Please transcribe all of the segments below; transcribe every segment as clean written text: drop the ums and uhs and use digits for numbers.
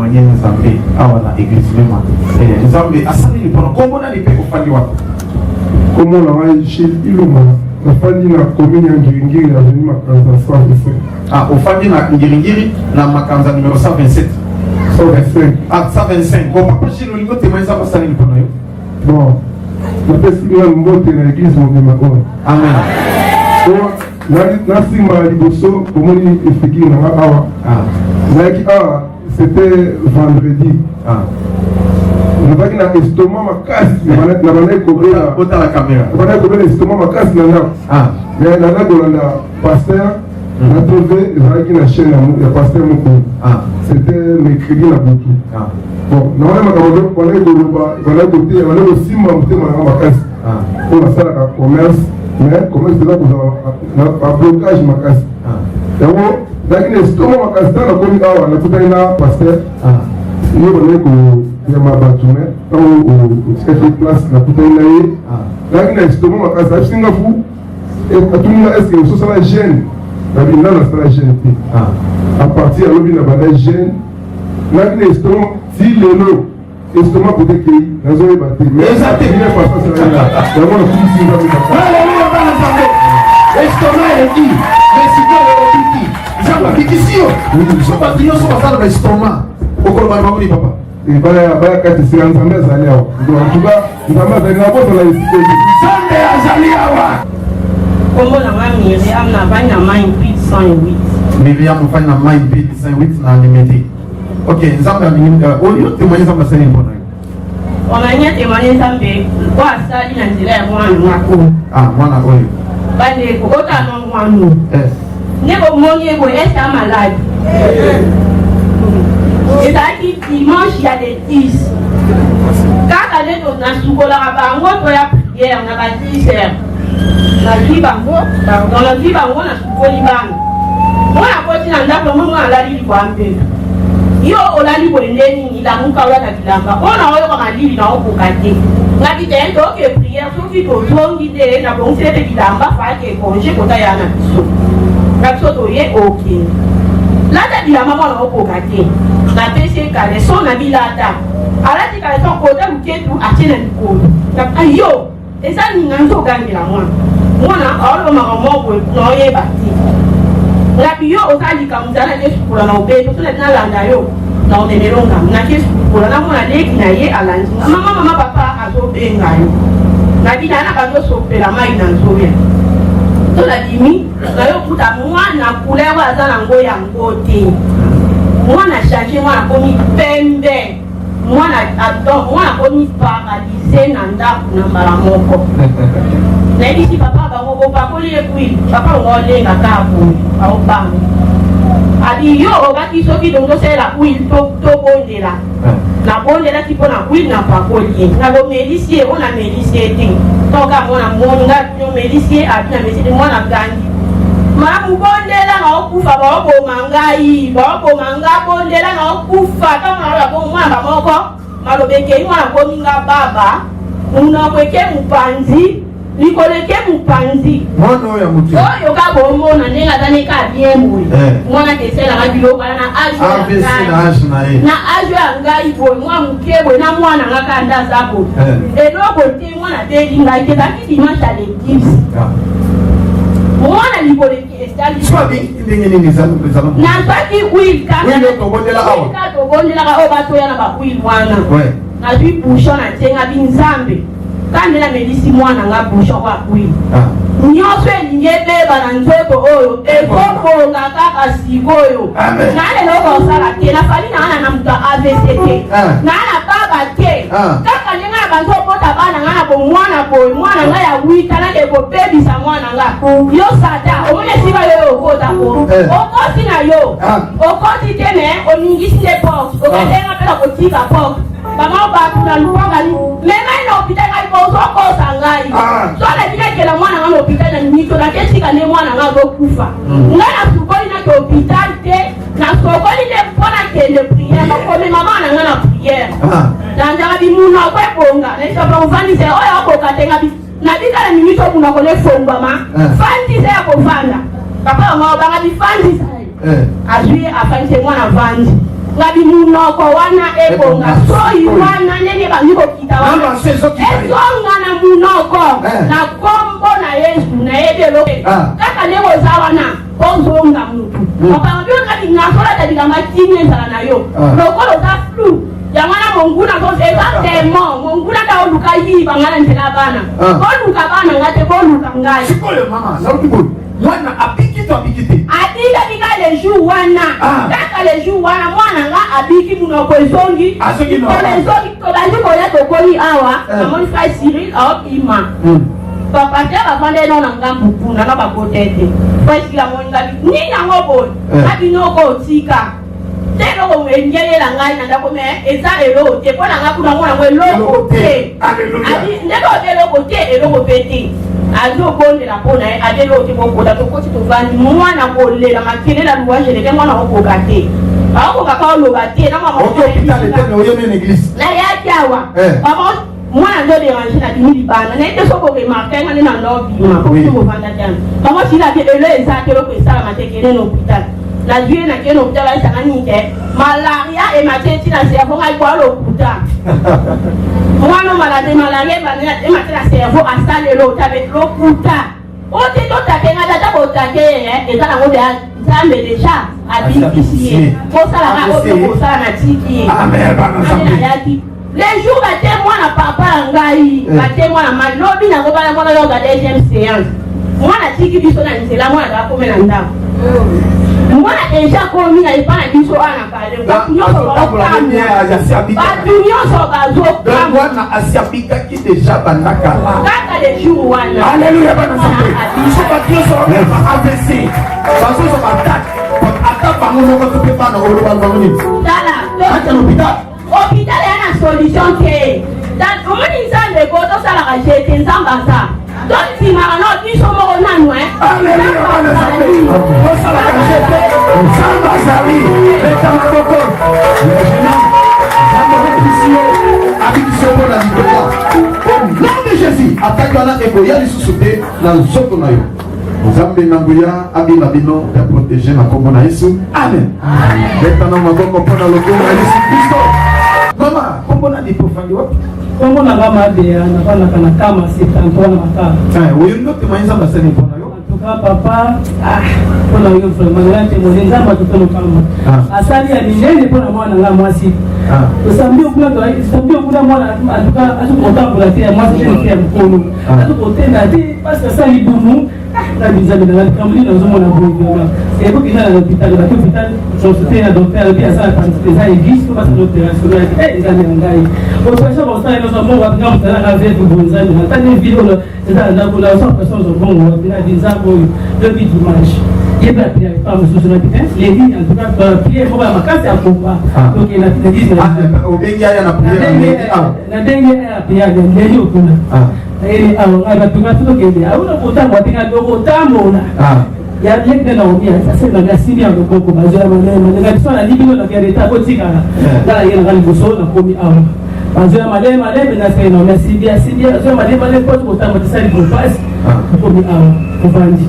témoigner Nzambe à l'église même. Nzambe asali ni pona kombo na lipe ofandi wapi? Comment la chez Iluma la famille na commune ya Ngiringiri ya venu Makanza 127. Ah, ofandi na Ngiringiri na Makanza numéro 127. 125. Ah, 125. Bon, papa chez nous, témoigner ça asali ni pona yo. Bon, je fais signer un mot de l'église Mobima. Amen. Nasimba liboso komoni efiki na awa. Naki awa c'était vendredi. Nabaki na estomac makasi na bana kobela ota la caméra. Bana kobela estomac makasi na nga. Mais na kolanda pasteur na trouvé ezalaki na chaîne ya pasteur moko. C'était mercredi na butu. Bon, na wana makambo bana koloba bana kote bana kosimba motema na makasi. Pour la salle de commerce. Mais comment est-ce que vous avez un blocage makasi? Yango daki na estomac makasi na komi awa na kutana na pasteur. Nous on ya mabatume au cette place na kutana na ye. Daki na estomac makasi na singa fu et atumina est-ce que so sala gêne? Na binda na sala gêne. À partir ya lobi na bana gêne. Daki na estomac si lelo estomac peut-être que nazo ebate. Mais ça t'est bien passé ça là. Yango na kusi nga Alléluia. Estomac est dit, mais si tu es obiti, j'en ai ici. So patio so pasar na estomac. Okolo ba mamuni papa. Et baya kati si Nzambe azali awa. En tout cas, Nzambe azali na boto na isiko. Nzambe azali awa. Kombo na mami Miriam na banya mind beat 108. Miriam fanya mind beat 108 na limité. OK, Nzambe amini oyo témoigner Nzambe asali mbona. Omanya témoigner Nzambe kwa asali na nzela ya mwana wako. Mwana oyo. Bande kokota no mwana. Nebo monye bo est malade. Et ça qui dimanche il y a des 10. Quand on est dans soukola bango to ya prière na ba 10 heures. La vie bango, dans la vie bango na soukoli bango. Mwana koti na ndako mwana alali kwa mpe. Yo olali bo ndeni ila muka wala ta bilamba. Ona oyo kama lili na okokate. Ngati tendo ke prière soki to zongi de na bon sete bilamba fa ke congé kota ya na biso. Ngati to ye okay. Là tu as maman au pokaté. La PC calé son ami là ta. Alors tu calé son côté ou qui tout à tirer le coup. Ayo. Et ça ni n'en gagner la moi. Moi na alors maman pour noyer bâti. La bio au sali comme ça la pour la obé tout le temps là d'ailleurs. Dans des melonga. Na qu'est pour la moi la qui na yé à la. Maman papa a sobé ngayo. Na dit na pas de sobé la main dans sobé. La dimi na yo kuta mwana kulewa za ngo ya ngote mwana changer mwana komi pembe mwana adon mwana komi paradise na ndaku na mbala moko na bisi papa ba ngo ba ko le kui papa ngole nga kabu au bangu adi yo obaki soki dongo sela kui to bondela na bondela tipo na kui na pakoli na go médicier on a médicier ting toka mona monga yo médicier abina médicier mona gandi ma bondela na okufa ba ko mangai ba ko manga bondela na okufa kama na ko mwana moko malobeke mwana ko minga baba una kweke mupanzi likoleke mupanzi mwana ya mutu oyo ka bombo na nenga tane ka biemwe mwana kesela ngabilo kana na aju na aju ngai bo mwa mukebwe na mwana ngaka ndaza ko eloko te mwana te linga ke taki dimanche le 10 mwana likoleke estali swabi ndenge ni zalu na baki will kana to bondela awa ka to bondela ka o bato ya na ba will mwana na bi bouchon na tenga binzambe kandi na medisi mwana nga bouchon kwa kui nyonso elingi ebeba na nzoto oyo ekobonga kaka sikoyo nane loko osala te nafali na wana na moto AVC te naa na baba te kaka ndenge na banzo obota bana nga na bomwana boye mwana nga ya wita nake ekobebisa mwana nga yo sata omoni esika yo okota ko okoti na yo okoti te me oningisi nde porte okendenga mpena kotika porte Maman batu na luanga ni mema ina hôpital ngai ko so ko sangai so na dile ke la mwana ngalo hôpital na nito na kesi ka ne mwana ngalo kufa ngai na sukoli na hôpital te na sukoli de pona ke le prière na ko me mama na ngana prière na ndanga bi muna ko bonga na isa ba uvani se oya ko katenga bi na dika na nito kuna ko le fonga ma fandi se ko fanda papa ngo banga bi fandi sai azui afanye mwana vandi ngabi munoko wana ebonga soi wana nene bango kita wana ezonga na munoko na kombo na Yesu na ebelo kaka leo zawana ozonga mutu okambi ngati ngasola tadika matine zala na yo lokolo za flu yamana monguna ko exactement monguna da oluka yiba ngala ntela bana oluka bana ngate oluka ngai sikole mama sauti boni mwana abiki to abikite adika dika le jour wana kaka le jour wana mwana nga abiki munoko ezongi azongi no ezongi to baji ko ya to koli awa amoni fa Cyril ima papa te bafande no na ngambu kuna na bakotete parce que la monga ni yango bon abinoko tika tero ko ngeye la ngai na ndako me eza elo te pona nga kuna mwana ngwe loko te haleluya ndeko elo te elo ko pete azo bonde la pona adelo te ko da to ko ti to vandi mwana ko lela makele la louange le mwana ko kate ako kaka lo bate na mama ko kita le tene oyo na église na ya jawa mama mwana ndo déranger na dimi bana na ite soko ke marquer ngane na lobby ma ko mo vanda jana mama si la elo eza te ko sala matekele no hospital la vie na keno hospital ay sakani ke malaria e mateti na cerveau ngai kwa lo kuta mwana malaria bana e matela cerveau asale lo tabe lo kuta o te to takenga data ko take eza na ngode zambe deja abikisi ko sala na ko sala na tiki amen bana zambe les jours baté moi na papa ngai baté moi na malobi na ngobala mwana yo ga deuxième séance mwana tiki biso na nzela mwana da komela ndako mwana deja komi na ipana biso ana kale batu nyonso bazoka mwana asiabika ki deja bandaka kaka les jours wana haleluya bana zambe biso batioso ba AVC bazoso batak ata bango moko tope bana oloba bango ni tala ata l'hôpital hôpital yana solution te dan omoni nzambe ko tosalaka jete nzambasa tosimaka no biso moko nanu aleluya bana zambe tosalaka jete nzambasali leta maboko abikisi mpona libela au nom de Jésus ataki wana ekoya lisusu te na nzoto na yo nzambe na nguya abima bino ya protege na kombo na Yesu amen leta na maboko mpona lokomo na Yesu Kristo. Mama, kombo na dipofandi wapi? Kombo na gama de na bana kana kama sitantoa na makao. Wewe ndio tumaanza basani mpona yo. Tuka papa pona yo vraiment ngante molenza matoto kama. Asali ya nindeni pona mwana nga mwasi. Usambio kuna mwana atuka atukotambola tia mwasi tia mkono. Atukotenda ti parce ça libumu na bizali na kamuli na zomo na boyo. C'est beaucoup dans l'hôpital, dans l'hôpital, son soutien à docteur bien ça quand ça existe parce que l'opération est déjà ngai. Au fait ça on ça nous avons va quand ça la veille pour bonzani. On a une vidéo c'est ça là pour la personne au bon on a dit ça pour le dimanche. Il va prier pas monsieur sur la putain, les lignes en tout cas prier faut pas ma casse à combat. Donc il a dit au benga ya na prier na dengue a prier na ndio kuna. Au anatuka tutoke hauna kutangwa tena dogo tambo ya lekde na obia sasa na gasini ya kokoko bazira malema na kiswa na libino na kereta kotika na yena kali buso na komi awa bazira malema na sasa na sibia zo malema kwa kutamba tsali kupasi komi awa kufandi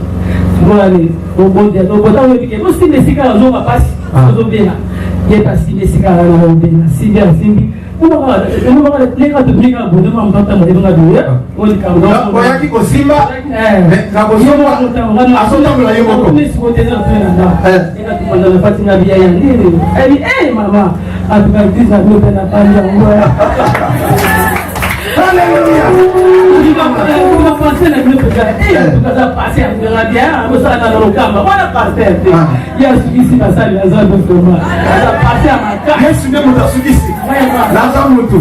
ngwale obondia dobota wepike kusinde sikala zo mapasi zo bena yeta sinde sikala na obena sibia simbi Unaona leka tunika bondo mambata mwenga duya oli kamdo oyaki kosimba na kosimba asonda mula yoko ni sikoteza tena nda ina tumanda na fatina bia ya ndini mama atukatiza nyote na panja ngoya haleluya Kuna passer na groupe de tukaza passer à bien amosala na lokamba wana passer ya sukisi basali na za ndoma za passer amaka Yesu ndiye mtasukisi na za mtu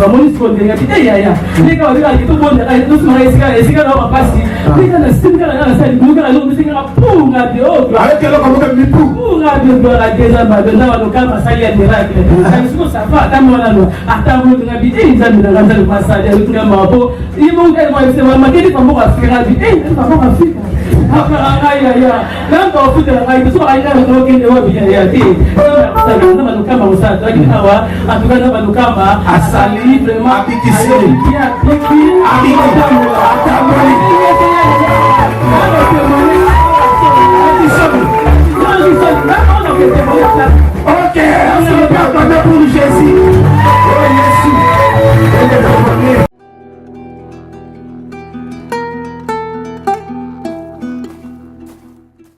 wa moni skonde ya bidai ya nika wabika kitu bonde kai tu sima esika na mapasi nika na singa na sali muka na ndio singa punga de ogo avec le comme mipu punga de la geza ba de na lokamba sali ya miracle na siko safa kama wana no atamu na bidai za mina za masali ya kuna mapo ibo ngai mwa sema makeni pambo Afrika bidai pambo Afrika hapa ya namba ofuta ngai tu aina na kende wa bidai ya ti na manukamba musata lakini hawa atukana manukamba asali vraiment abikisi abikisi